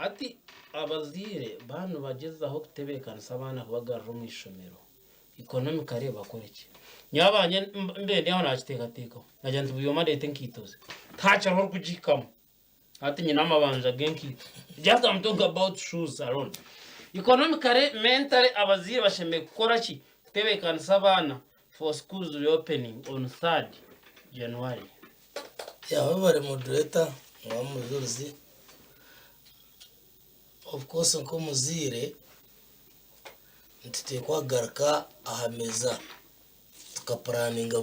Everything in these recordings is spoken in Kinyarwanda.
ati abazire bantu bagezaho kutebekana sabana kubagarura mu ishomero economically bakora iki nyabanye mbende aho nakitekateka najanze buyoma leta nkitoze tacha hor kujikamo ati nyina amabanja genki just I'm talking about shoes alone economically mentally abazire basheme gukora ki kutebekana sabana for schools reopening on 3rd January. Bari moderator wa muzuruzi of course nko muzire ntite kwagaraka ahameza tukapuraninga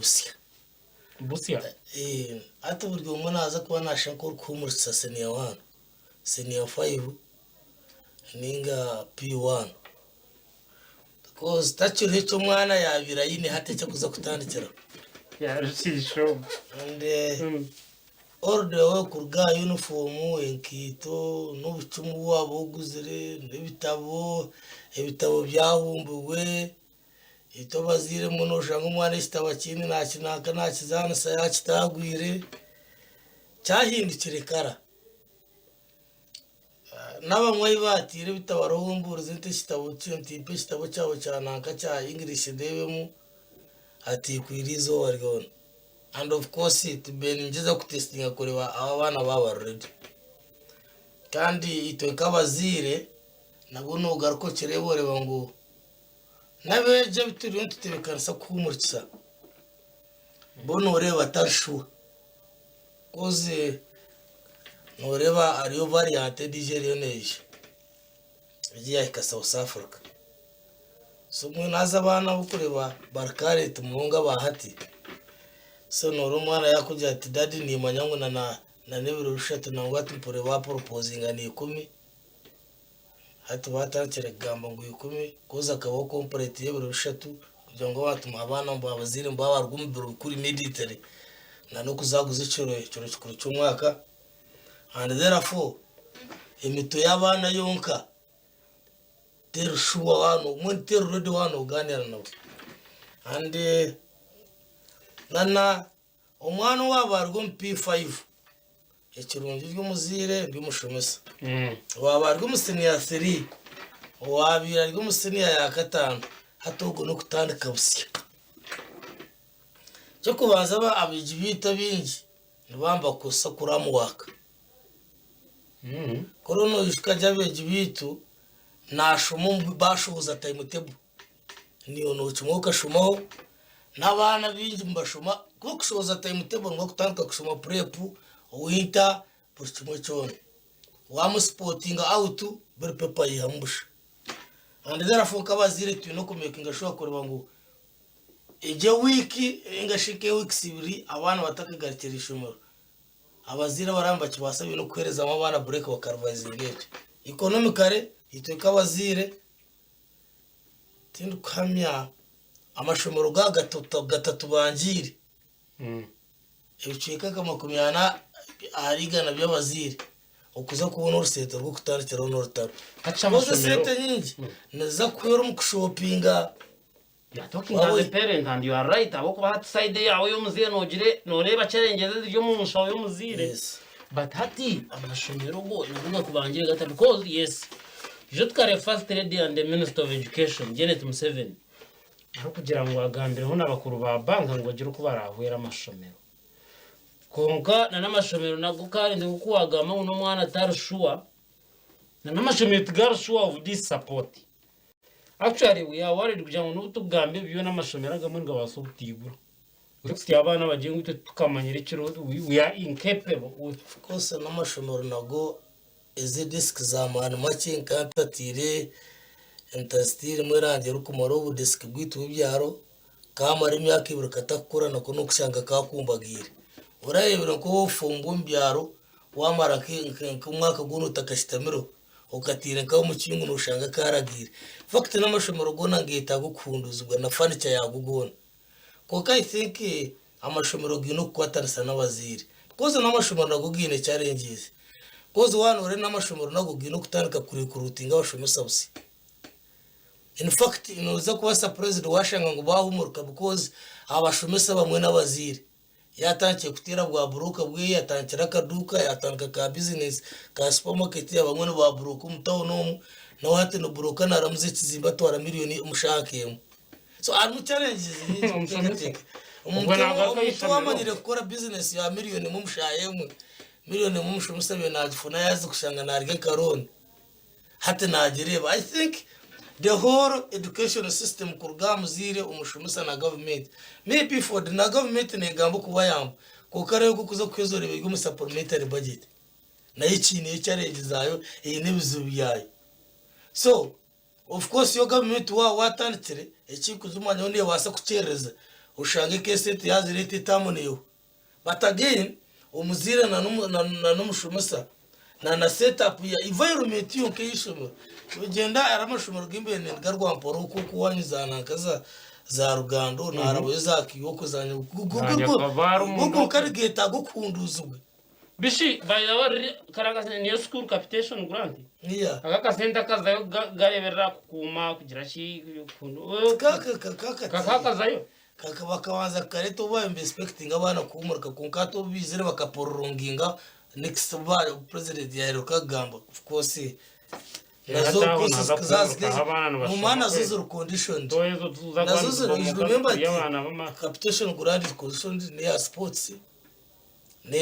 busya ati buryo umuntu aza kuba nashaka kumurisa senior 1 senior 5 ninga P1 because tacyo cyo mwana yabira yine hatece kuza kutandikira rushisho and order kurga uniform enkito n'ubucumu wabo guzire ibitabo byahumbuwe ito bazire muno shanga umwana kitaba kindi nakinaka nakizana saya kitagwire cyahindukire kara n'abamwe batire bitabarohumburuze nte kitabo cy'intipe kitabo cyabo cyanaka cya English ndebemo ati kwirizo wargona. And of course it been ngiza kutestinga kureba aba bana baba ready kandi ito kabazire nabo nogaruko kireboreba ngo nabeje bituriye tutebekansa kumurikisa bono reba tashu koze noreba ariyo variant Nigeria neje igiye ka South Africa so mwe naza bana bukureba barkare tumunga bahati so noro mwana yakujya ati daddy ni manyangu na nebiro rushatu nangwa ati mpore ba proposing ani 10 hati batancere gamba ngo 10 koza kabo complete yebiro rushatu kugira ngo batuma abana mbo abazire mbo abargumbiro kuri military na no kuzaguza icoro kikuru cy'umwaka and therefore imito y'abana yonka terushuwa wano mun terurode wano ganira nabo and nana umwana wabarwo P5 ekirungi ry'umuzire ndimushomesa wabarwo musenior 3 wabira ry'umusenior ya 5 hatogo no kutandika busya cyo kubanza ba abiji bita bingi nibamba kosa kuramu waka korono ishikaje beji bitu nashumu bashuza timetable niyo no cyumuka shumaho n'abana bingi mbashuma kuko kushoza timetable ngo kutanka kushuma prep winter pushimo cyone wa sporting out buri pepa yihambusha and therefore kabazire tu no kumekinga shwa kureba ngo eje wiki ingashike weeks ibiri abana batakagarikira ishumuro abazira baramba kibasabe no kwereza abana break bakarvaizingate economically ito kabazire tindu kamya amashomero ga gatatu banjiri ibicika kama kumyana arigana by'abazire ukuza kubona urusete rwo kutarikira no rutaro hacha amashomero sete nyingi naza kuyora mu shoppinga. Yeah, talking as a parent, and you are right. Abo kuba hati side yawe y'umuzire nogire noreba challenges ryo mu nshawo y'umuzire. Yes. But hati amashomero go navuga kubangire gata because yes. Je tukare first lady and the Minister of Education Janet Museveni. Ari kugira ngo agambire ho nabakuru ba banka ngo bagire uko barahwera amashomero. Konka na namashomero nagukari ndi kukwagama uno mwana tarushua. Na namashomero tigarushua of this support. Actually, we are worried kugira ngo n'utugambe biyo n'amashomero agamwe ngo basubutibura. Uretse abana bagiye ngute tukamanyira ikiro we are incapable of course n'amashomero nago eze disk za manu make nkantatire entastire mwerangera ukumaro ubu disk bwitu byaro kamara imyaka ibiri katakura nako no kushanga kakumbagire urayebera ko ufunga mbyaro wamara nk'umwaka guno utakashitamiro ukatire nkaho mu kingu nushanga karagire fact n'amashomero gona ngita gukunduzwa na furniture yagugona kuko I think amashomero gino kwatarisa n'abazire koze n'amashomero nagugine challenges koze wanore n'amashomero nagugine kutandika kuri kurutinga abashomesa busi. In fact inoza kuba surprised washanga ngo bahumuruka because abashomesa bamwe n'abazire yatangiye kutera bwa buruka bwe yatangira akaduka yatanga ka business ka supermarket y'abamwe ba buruka umutaho no nawe hati no buruka naramuze kizimba twara miliyoni umushakemo so ari mu challenges umuntu wamanyire gukora business ya miliyoni mu mushayemo miliyoni mu mushumusabe nagifuna yazi kushanga narige karone hati nagereba I think the whole education system kurugam zire umushumusa na government maybe for the na government negambo kuba yambo kokare yo kuza kwezorebe mu supplementary budget na ikintu challenge zayo iyi nebizubi yayo so of course yo government watanditire ekikuzumanya ne wasa kucereza ushange kesete yazirete tamoneyo but again umuzira na n'umushumusa na setup ya environment yo keyishimo ugenda aramushumura gimbene ngarwa mporo kuko wanyizana kaza za rugando na arabo zakiyoko zanya gugu karigeta gukunduzwe bishi bayawari karagase niyo school capitation grant yeah akaka senta kazayo garebera kukuma kugira shi kundu kaka zayo kaka bakabanza kareto ba inspecting abana kumurika kunkato bizire bakaporonginga next bar president yaheruka gamba of course nazo mumana zuzu condition nazo remember capitation grant condition ne ya sports ne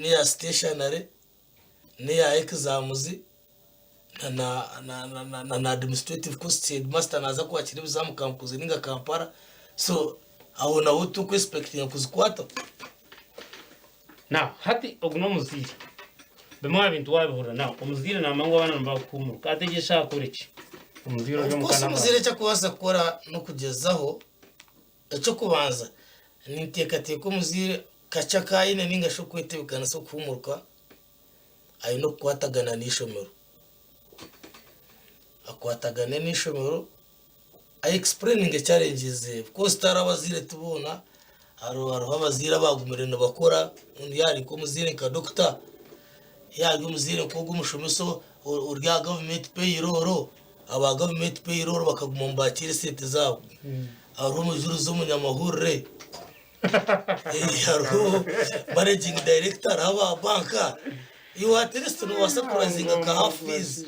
ya stationary ne ya exams na administrative cost headmaster naza kwakira bizamu kampuze ninga Kampala so abona utu ku expecting kuzikwata na hati ogno muziri bemwa bintu wabihura na umuzire namango abana mbakumu kategesha kuriki umuzire ryo mukana umuzire cyo kubaza kora no kugezaho cyo kubanza nintekateko umuzire kacha kaine ninga sho kwetebikana so kumurwa ayi no kwatagana n'ishomero akwatagane n'ishomero I explaining challenges of course tarabazire tubona aro abazira bagumirene bakora undi yari ko muzire ka doctor yari umuzire ko gumushumiso urya government payroll aba government payroll bakagumombatira sente zabo aro mujuru zo munyamahurre aro managing director aba banka you at least no surprising ka half fees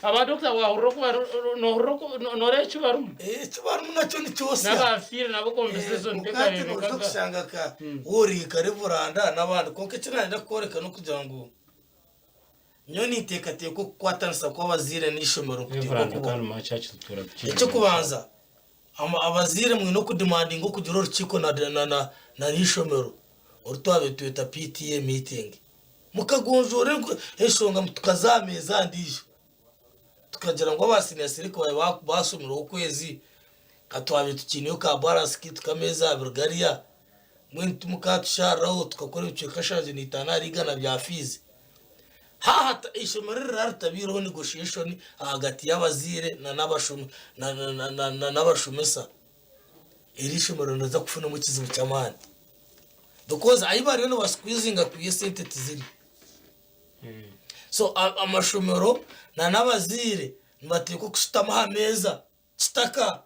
aba doctor wa horoko no recho barum tubarum nacho ni cyose n'abafire nabo conversation tekare no kushanga ka uri karivuranda n'abandi konke kinanira koreka no kugira ngo nyoni tekate ko kwatansa kwa bazire n'ishomero kugira ngo kandi ma church tutura cyo kubanza abazire mu no kudemanding ko kugira urukiko na n'ishomero urutwabe tueta PTA meeting mukagonjore eshonga tukazameza ndisho tukagira ngo abasinyasire ko basumira ukwezi katwabe tukiniyo ka balance kit kameza burgaria mwintu mukatusharaho tukakora ibicekashaje nitana rigana bya fizi hata ishomero rartabiro negotiation hagati y'abazire na n'abashumesa irishomero ndaza kufuna mu kizibu cy'amani because ayibari no basqueezing akuye sente tiziri so amashomero n'abazire mbateko kushitama hameza kitaka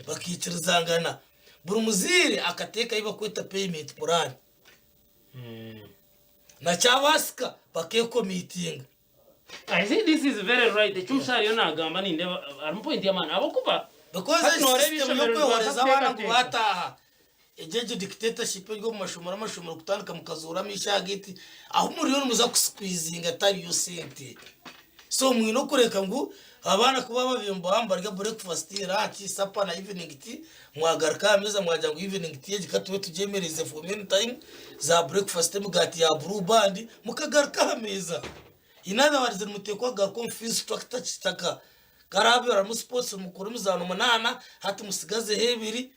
bakikirizangana buri muzire akateka iba kweta payment plan na chabasika bakeko meeting I think this is very right the chumshari yona gamba ninde ari point yamana abokuba because no system yo kwehereza abana kubataha ejeje dictatorship yo mashomora kutandika mukazura mishagiti aho muri yo muza kusqueezinga atari yo sente so mwino kureka ngo abana kuba babimba bambarga breakfast lunch supper na evening tea mwagarka ameza mwaja ngo evening tea gikatuwe tujemereze for many time za breakfast mugati ya blue band mukagarka ameza inada warize mutekwa garko fees structure kitaka karabe ara mu sports mukuru muzano munana hati musigaze hebiri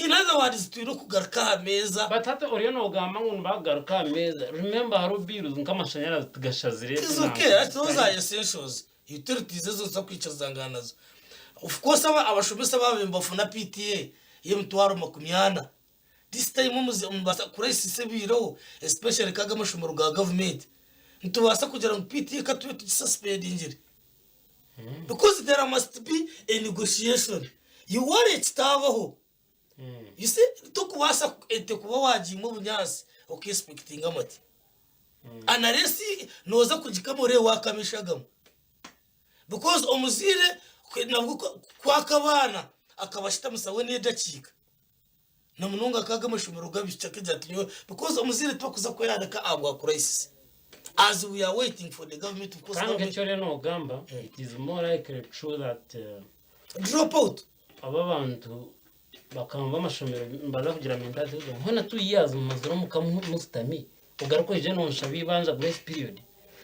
inada warize tuino kugarka ameza batata oriyo ugamba ngo bagaruka ameza remember haro bills nkamashanyarazi tugashazire it's okay those are essentials utilities zo kwicazanganazo of course abashumisa babemba funa PTA yemtwaro makumyana this time mubasa crisis biro especially kaga mashumuro ga government ntubasa kugira ngo PTA katuwe suspend injiri because there must be a negotiation you want it tabaho ise tukubasa ete kuba wajimo bunyasi okexpecting amati anaresi noza kugikamure wakamishagamo because omuzire nabwo kwakabana akabashita musawe nedakika namununga kaga mashumiro gabishaka jatinyo because omuzire twakuza ko yadaka agwa crisis as we are waiting for the government to cause no gamba it is more likely true that drop out ababantu bakamba amashumiro mbaza kugira mentality nkona 2 years mu mazuru mukamustami ugarukoje nonshabi banja grace period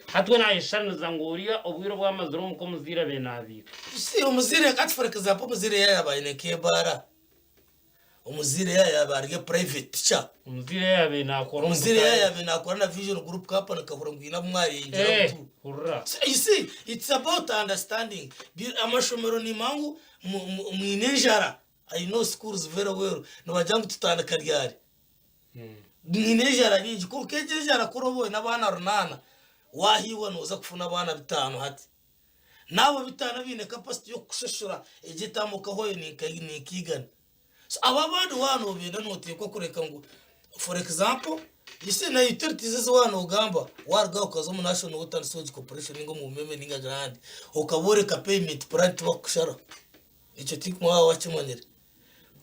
hatwe na yishaniza nguriya obwiro bw'amazuru muko muzira benabika si omuzire kat for example omuzire yabaye kebara omuzire yabarge private cha omuzire yabe nakora omuzire yabe nakora na vision group company kavura ngwina mwari ingira tu hurra you see it's about understanding amashomero ni mangu mwinejara I know schools very well no bajangu tutana karyari mwinejara ni ko kejejara kuroboye nabana runana wahiwa noza kufuna abana bitanu hati nabo bitanu bine capacity yo kushashura igitamuka hoye ni kigana so ababandi wano benda notekwa kureka ngo for example ise na utilities zo wano ugamba warga ukazo mu National Water Resources Corporation ngo mu meme ninga grande ukabore ka payment plan twakushara icyo tikwa wakimanyira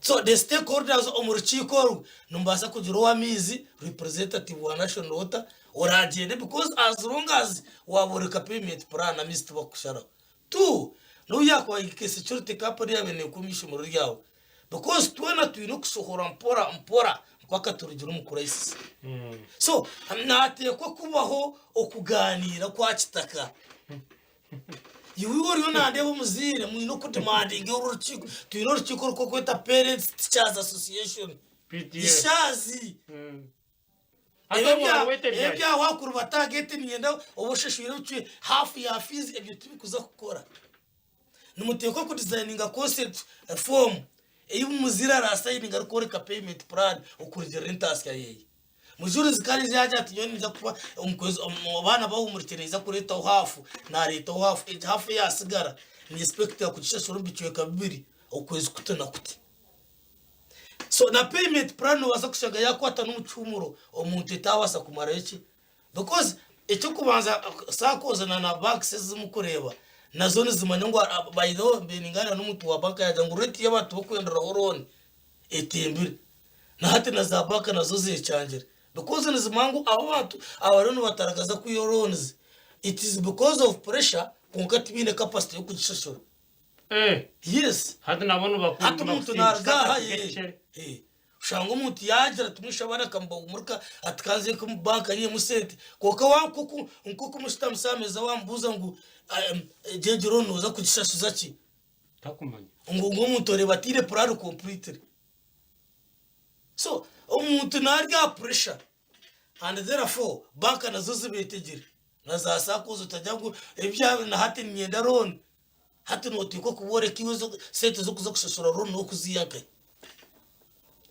so the stakeholders omurchiko numbasa kugira wamizi representative wa National Water oragende because as long as wabore ka payment plan na mist bakushara tu no yakwa security company yabene kumisha mu ryawo because tuena tuino kusohora mpora mpaka turugira mu crisis so nate ko kubaho okuganira kwa kitaka yiwori yonande bo muzire mwino ko demanding urukiko tuino urukiko ko kweta Parents Teachers Association ishazi ebya wakuru batagete nienda obusheshwire ucye half ya fees ebyo tubikuza gukora numuteko ku designinga concept form iyo muzira rasayininga rukore ka payment plan ukurije renters yaye mujuri zikari zaje atinyoni nza kuba umkwezi abana bawo muritereza kureta hafu na leta hafu yasigara ni inspector kucishashura mbicwe kabiri ukwezi kutana kuti so na payment plan waza kushaga yakwata n'umucumuro omuntu etawasa kumara iki because icyo kubanza sakoza na banks zimukureba nazo nizimanya ngo by the way beningana n'umutu wa banka yaje ngo reti y'abantu bokwendera horone etembire na hati na za banka nazo zicangire because nizimangu abo bantu abarone bataragaza ku loans it is because of pressure kunkati bine capacity yo kugishashura yes hati nabone bakuru hati umuntu nargaha ushanga umuntu yagira tumisha bana kamba umurika atikaze ku banka nye musente koka wankuku nkuku mushitamusameza wambuza ngo jejero noza kugishashuza ki takumanya ngo umuntu batire plan complete so umuntu narga pressure and therefore banka nazo zibetegere naza sakuzo tajyangu ebya na hati nyenda ron hati notiko kubore kiwezo sente zo kuza kushashura ron no kuziyaka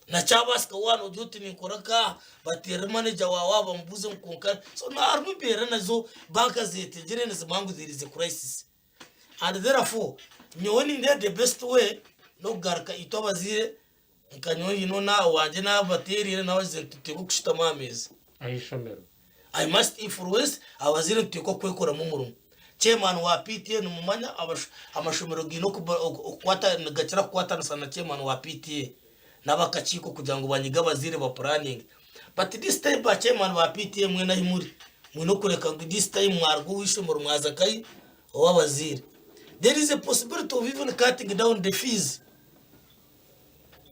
na chabasika wano joti ni koraka batera manager wawa bambuze mkunka so na armu bera nazo banka zetegere nizimangu zirize crisis and therefore nyoni ndi the best way no garka itobazire nkanyoni no na wanje na bateri na wazenteko kushita mamezi ayishomero I must influence abazire teko kwekora mu murumo chairman wa PTA numumanya amashomero gino kwata gacira kwata sana chairman wa PTA nabakachiko kugira ngo banyiga bazire ba planning but this time ba chairman wa PTA mwe na himuri mwino kureka ngo this time mwargo wishomero mwaza kai wabazire there is a possibility of even cutting down the fees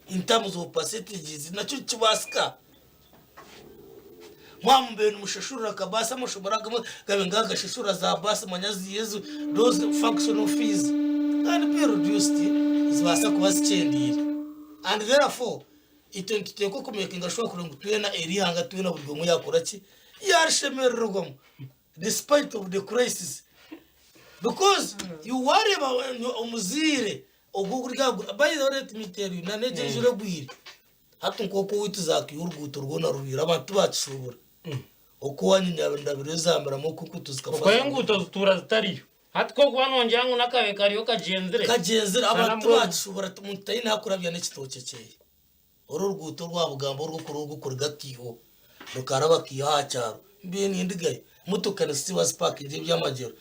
in terms of percentages nacho kibasika mwambe n'umushashura kabasa mushobora gabenga gashashura za basa manyazi yezu those functional fees can be reduced zibasa kubasicendira and therefore itenteko kumekinga shwa kurenga twena erihanga twena buri gomwe yakora ki yarshemererwamo despite of the crisis because you worry about umuzire ogugurya by the way me tell you na nejejure gwire hatu nkoko wituzaka y'urguto rwona rubira abantu bacishobora uko wanyinyabenda birezambara mu kuko tuzikafata uko yenguto zitura zitariyo hati ko kubanongira ngo nakabe kariyo kagenzere abantu bacishobora mutayina hakurabya n'ikitoke cyeye ururwuto rwa bugambo rwo gatiho rukaraba kiha cyaro mbe nindigaye mutukana Stevens Park nje by'amagero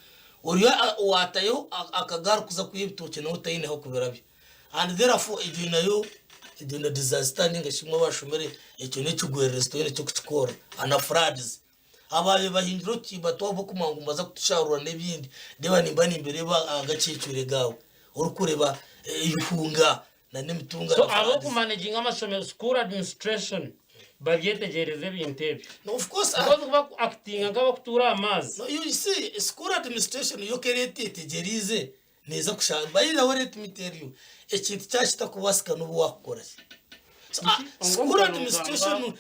uriyo watayo akagaru kuza kuyibitoke no utayineho kuberabi and therefore idina disaster ngashimwe bashomere icyo ne cyugwerere stoyene cyo kuchikora ana frauds abaye bahindiro kibatobo kumangumbaza kutusharura nebindi deba nimbani imbere ba agacicure gawe urukureba ifunga na nemitunga so abo ku managing amasomero school administration bagyetegereze bintebe no of course kuba acting ngaba kutura amazi no you see school administration yo kerete tegerize neza kushamba ira wore timiteriyo ekintu cyashita kubasika no wakora so school administration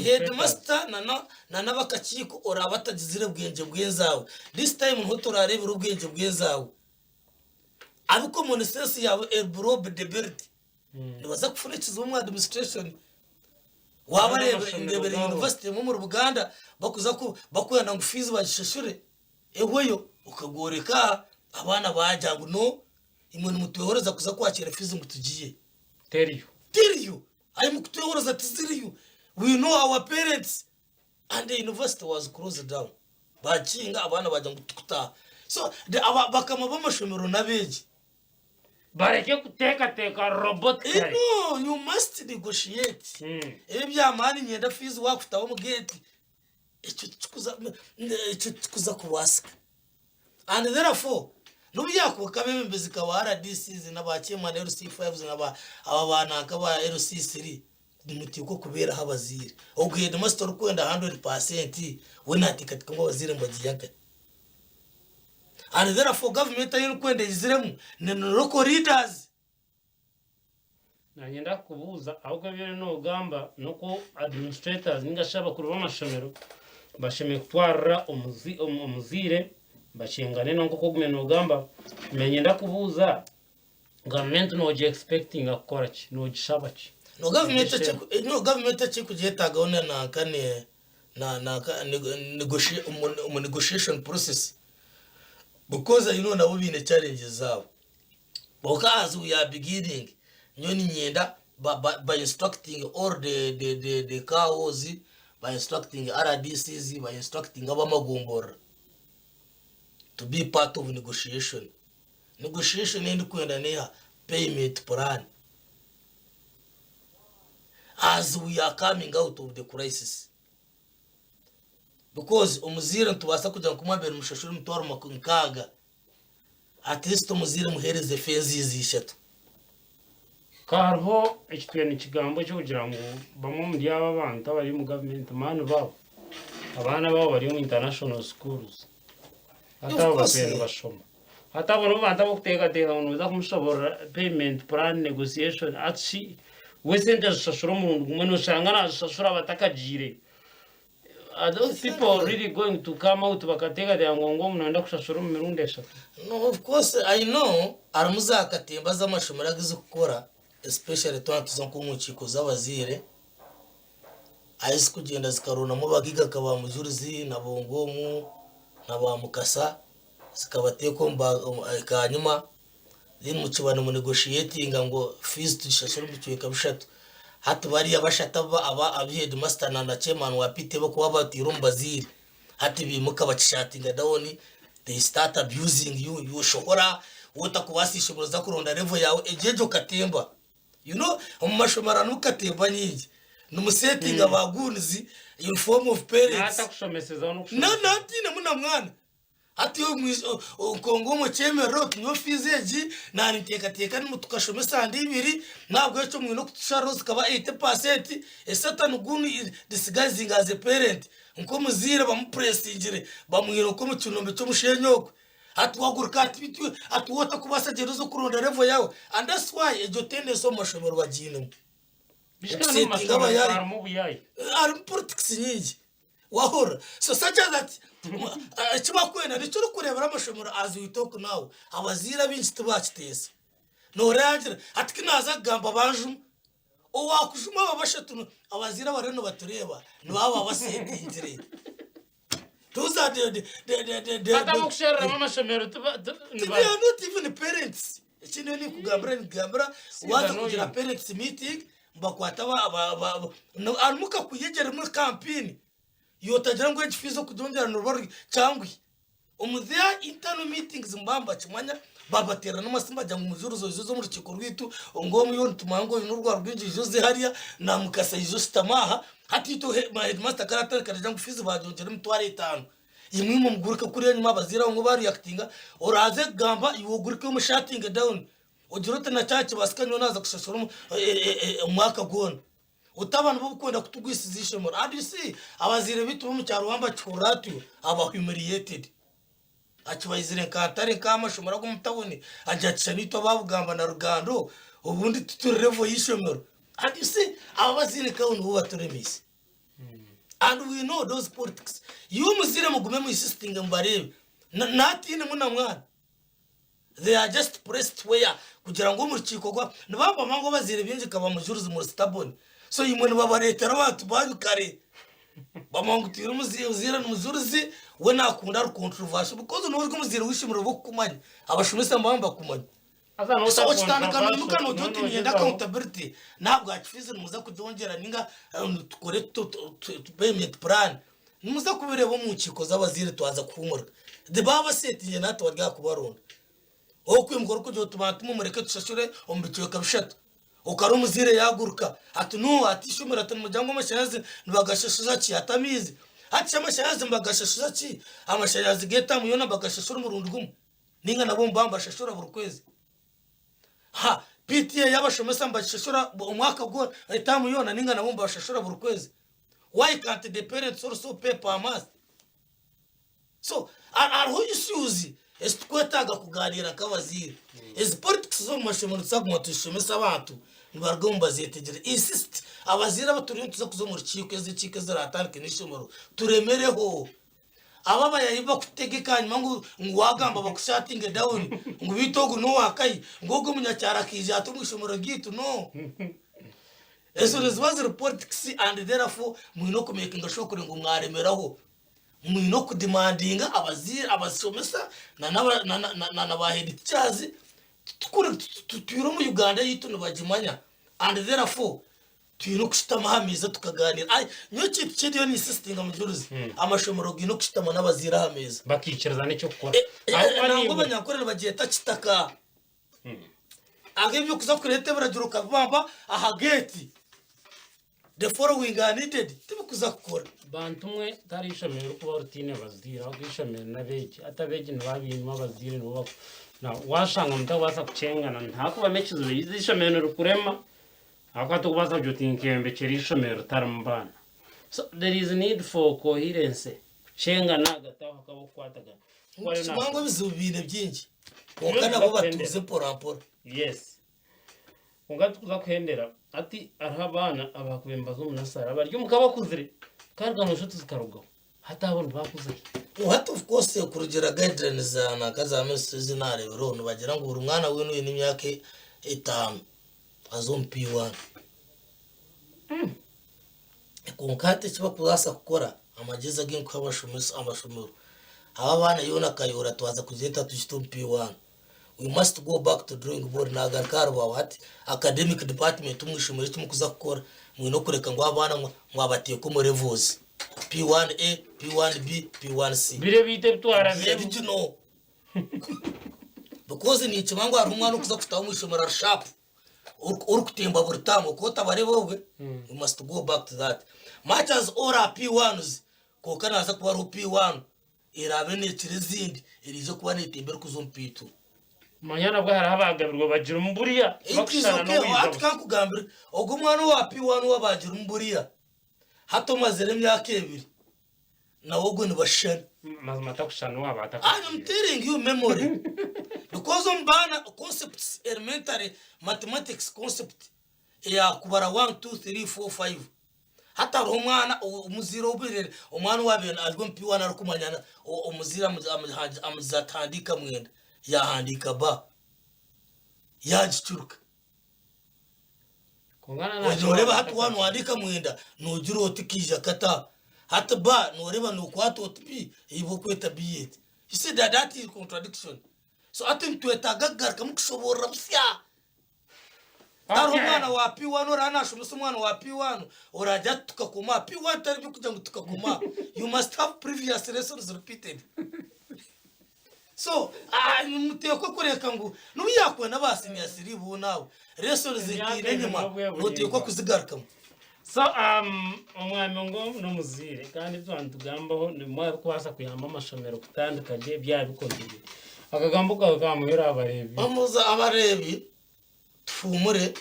headmaster na nabakakiko ora batagizire bwenge bwenzawe this time ntutorarebera ubwenge bwenzawe abiko monastery yawe elbrobe de bird nibaza kufunikiza mu administration wabarebe indebere university mu Ruganda bakuyana ngo fees basheshure ehweyo ukagoreka abana bajya ngo no imwe mutwehoreza kuza kwakira fees ngo tugiye tell you I am kutwehoreza tiziriyo we know our parents and the university was closed down bakinga abana bajya ngo tukuta so bakama bamashomero nabeje bareke kuteka robot kare no you must negotiate byamani nyenda fees wakutaho mu gate icyo tukuza kubasika and therefore nubyakuka bembezi ka RDCs n'abakema na LC5s n'aba abana akaba LC3 nimutiko kubera habazire ogede master kwenda 100% wena tikatika ngo bazire mbagiyaka and therefore government ayin kwenda iziremu ne local leaders nanyenda kubuza ahubwo byo no gamba nuko administrators ningashaba kuruba amashomero basheme kutwara umuzire bashingane nonko kugumena ugamba menyenda kubuza government no expecting akora ki no gishabachi no government kujetaga ona na kane na negotiation process because you know nabo bine challenges zabo because we are beginning nyoni nyenda by instructing all the cows by instructing RDCs by instructing abamagombora to be part of negotiation and kwenda neha payment plan as we are coming out of the crisis because umuzira tubasa kujya kumabera umushashuri mutwara makunkaga at least umuzira muhereze fezi zishatu karho ekitwene kigambo cyo kugira ngo bamwe muri aba bantu bari mu government man babo abana babo bari mu international schools ataba bashoma atabona abantu bakuteka ngo uza kumushobora payment plan negotiation atsi wesente shashura umuntu umwe no shangana shashura batakajire are those people really going to come out bakateka ngo munanda kushashura mu mirundi eshatu no of course I know aramuza katemba z'amashomera agize gukora especially twantuza ko mu kiko z'abazire ayise kugenda zikarona mu bagiga kaba mu jurizi na bongomu na ba mukasa zikabateko kanyuma then mu kibano mu negotiating ngo fees tushashura mu cyeka bishatu hatu bari abashata aba headmaster na chairman wa pite bo kuba batirumba ziri hati bimuka bacishatinga down they start abusing you shokora utakubasisha buroza kuronda level yawe ejejo katemba you know umashomara nukatemba nyingi numusetting abagunizi in form of parents hata kushomeseza no tina muna mwana ati kongo mu chemero no fizeji nani teka ni mutukashomesa ndibiri nabwo cyo mwino kutusharoza kaba 80% esatanu guni disguising as a parent nko muzira bamupressingire bamwiro ko mu cyunombe cyo mushenyoko atwaguruka atuwota kubasagero zo kuronda level yawe and that's why ejo tende so mashomero bagine bishikana mashomero armu buyayi armu politics nyingi wahora so such that chibakwena nicyo kurebera amashomero as we talk now abazira binshi tubakitese no ragira atkinaza gamba banjum o wakujuma babashatu abazira bareno batureba no baba basetingire tuza de atamukushera amashomero they are not even parents ikindi ni kugambra watu kugira parents meeting mbakwata amuka kuyegera muri kampini yotagira ngo ekifizo kudondera n'urubarwi cyangwa umuzia internal meetings mbamba kimanya babatera n'amasimba ajya mu mujuruzo zo muri kiko rwitu ngo muyo tumango n'urwa rwinji Jose hariya na mukasa izo stamaha hatito headmaster karata karaja ngo fizi bajongera mutware 5 imwe mu muguruka kuri nyuma bazira ngo bari actinga oraze gamba iwugurike mu shutting down ugirote na cyaci basikanye naza gushashura umwaka gona utabana bo gukunda kutugwisiza ishemo adisi abazire bitu mu cyaro wamba cyuratu aba humiliated akibayizire katare kamashomora go mutabone ajacisha nito babugamba na rugando ubundi tuturevo yishomero adisi abazire kauni bo baturemisi and we know those politics you muzire mugume mu insisting mbarebe natine muna mwana they are just pressed where kugira ngo mu rukiko gwa nibamba mango bazire binje kaba mu juruzi mu stabone so yimwe babaretera abantu babikare bamangutira umuzire uzira n'umuzuruzi we nakunda ari controversial because no urwo muzire wishimira bo kumanya abashumisa mbamba kumanya so kitandukana nuka no joti myenda accountability ntabwo akifize muza kudongera ninga tukore payment plan nimuza kubireba mu nkiko z'abazire twaza kumura de baba setinye nato warya kubaronda okwimgora ko joti batuma mureke tushashure ombikiwe kabishata ukari umuzire yaguruka ati no atishumira ati mujyango amashanyarazi nibagashashuza ki atamizi ati amashanyarazi mbagashashuza ki amashanyarazi geta muyona bagashashura umurundi gumwe ninga nabo mbamba shashura buri kwezi ha PTA yabashomesa mbashashura umwaka gwo etamu yona ninga nabo mbashashura buri kwezi why can't the parents also pay per month so are who issues kwetaga kuganira kabazire is politics zo mashomero tsaguma tushomesa abantu nibaragomba zetegere insist abazira baturiye tuza kuzo mu rukiko ezikike ziratanke n'ishomero turemereho ababa yayiba kutegekanya ngo ngwagamba bakushatinge down ngo bitogo no wakayi ngogo munyacyara kije atumwishomero gitu no eso was politics and therefore mwino kumekinga shokure ngo mwaremeraho mwino kudemandinga abazira abasomesa na bahedi cyazi tukure tuyiro mu Uganda yitu nibagimanya and therefore tuyino kushitama hameza tukaganira ay nyo cyityo ni system amujuruzi amashomero gino kushitama n'abazira hameza bakicirza n'icyo gukora ntabwo banyakorera bagiye takitaka agibyo kuza kurete baragiruka bamba aha gate the following are needed tibukuza gukora bantumwe tarishomero kuba rutine bazira kwishomero nabeje atabeje nababintu abazire no na washanga mutawasa kucengana ntako bamekizo yizishomero rukurema akato kubaza byotinkembe kirishomero tarambana so there is need for coherence kucengana gataho kabokwataga kwari namango bizubine byinshi kokana bo batuze porampora yes ungatuza kuhendera ati arabana abakubembaza umunasara baryo mukabakuzire karga nshuti zikarugaho hatabona bakuzire what of course kurugera guidelines na kazamese zinarebero bagira ngo buri mwana w'inu n'imyaka 5 azompi 1 kunkate kiba kuzasa gukora amageza ginko abashumisa amashumuro aba bana yona kayora twaza kuzeta tushtumpi 1 we must go back to drawing board na garkarwa what academic department umwishumuro tumukuza gukora mwino kureka ngo abana mwabatiye ko muri levels P1A P1B P1C bire bite twara bire did you know because ni chimango ari umwana ukuza kutaho umwishumuro sharp urukutemba burtamo ko tabarebwe we must go back to that much as all P1s ko kana za kuba P1 irabe ne kirezindi irije kuba nitembera kuzompitu manyana bwa harabagabirwa bagira umburiya bakushana no wiza atkakugambira ogo mwana wa P1 wabagira umburiya hato mazere myaka 2 na wogo ni bashana mazima takushana wabata I'm telling you memory because umbana concepts elementary mathematics concept ya kubara 1 2 3 4 5 hata umwana umuzira ubirere umwana wabena ariko P1 arakumanyana umuzira amuzatandika mwenda yahandika ba yagicuruka kongana na ureba hatu wanu wandika mwenda nugira otikija kata hata ba noreba nokwato otp ibo kweta biyete you see that is contradiction so atim twetagagar kamukushobora busya ari umwana wa P1 uranasha umwana wa P1 urajya tukakuma P1 tari byo kugira ngo tukakuma you must have previous lessons repeated. So muteye ko kureka ngo n'ubiyakwe n'abasiniya siribu nawe lessons zikine nyuma muteye ko kuzigarukamo. So umwami ngo n'umuzire kandi twandugambaho ni mwa kwasa kuyamba amashomero kutandukanye byabikondiye akagambo kawe kamuhera abarebi bamuza abarebi tufumure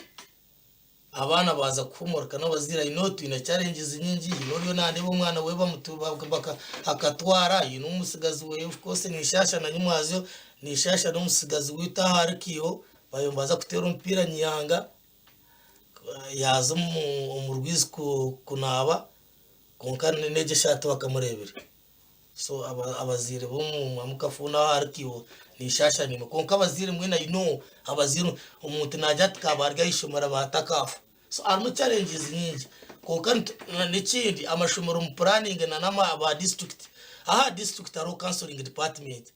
abana baza kumurika n'abazira inoti na challenges nyingi inoriyo nande umwana we bamutuba akatwara ino umusigazi we of course ni shasha na nyumwazo ni shasha n'umusigazi wita harikiyo bayombaza kutera umupira nyanga yaza umurwizi kunaba konkane neje shato bakamurebera. So abazire bo mukafuna harikiyo ni shasha ni konka abazire mwena ino abazire umuntu najya tkabarga ishomara batakafu. So armu challenges nyingi konka n'ikindi amashomero mu planning na nama aba district district aro counseling department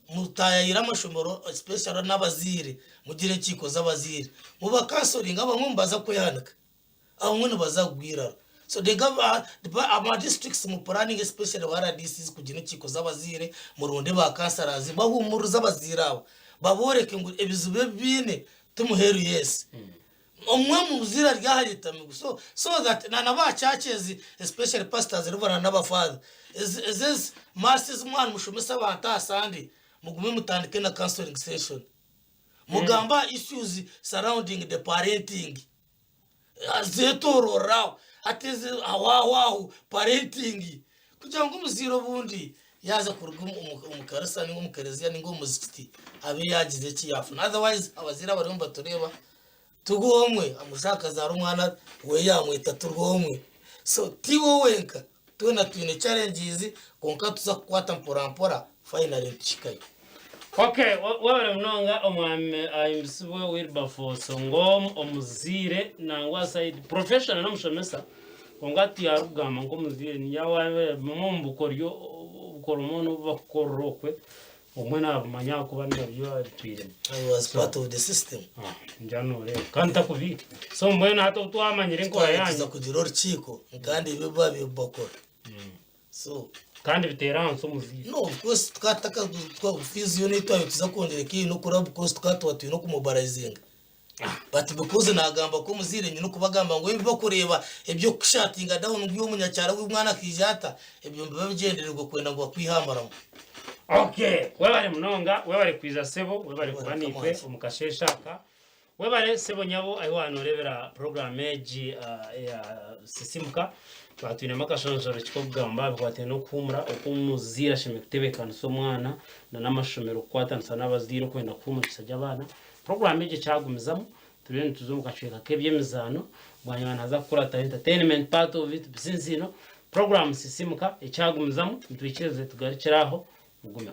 mutayira amashomero especially n'abazire mugire kiko z'abazire muba counseling abamumbaza ko yanaka abamwe bazagwira. So the ama districts mu planning especially wara DCs kugina kiko z'abazire muronde ba kansarazi bahumuruza abazira baboreke ngo ebizube bine tumuheru yes umwe mu zira ryahita so that na ba churches especially pastors rivana n'abafather is masses mwana mushomesa bata sandi mugume mutandike na counseling session mugamba issues surrounding the parenting azetororao ateze awawahu parenting kugira ngo umuziro bundi yaza kuruga umukarasa ni umukerezia ni ngo muzikiti abe yagize kiyafu otherwise abazira barumba tureba tugomwe amushaka za rumwana we yamwita turgomwe. So tiwo wenka tuna challenges konka tuza kwata mpora finally chikayo. Okay, wewe mnonga omwame ayimsiwe Wilberforce ngom omuzire nangwa side professional n'umushomesa ngati yarugama ngo muzire ni yawe mumbu koryo ukoromono bakorokwe umwe nabamanya kuba ndabyo twire. I was part of the system. Njanore kanta kubi so mbona hata utwamanyire nkora yanyu za kugira urukiko kandi biba bibokora. So kandi biteranso muzire no of course tukataka twa fees unit ayo tuzakongera kintu kura because tukatwa twino kumobalizing but because nagamba ko muzire nyine kubagamba ngo biba kureba ibyo kushatinga down ng'uyo munyacyara w'umwana kijata ibyo biba bigendererwa kwenda ngo kwihamaramo. Okay, webare mnonga webare kwiza sebo webare kubanikwe umukasheshaka webare sebo nyabo ayiwano rebera program eji ya sisimuka batwine makashonjoro kikogamba bikwate no kumura okumuzira shime kutebekana so mwana na namashomero kwatansa n'abaziro kwenda kumukisajya abana program eji cyagumizamo turene tuzumukasheka kebyemizano mwanya haza kukora entertainment part of it bisinzino program sisimuka icyagumizamo ntwikireze tugarikiraho Mugumya.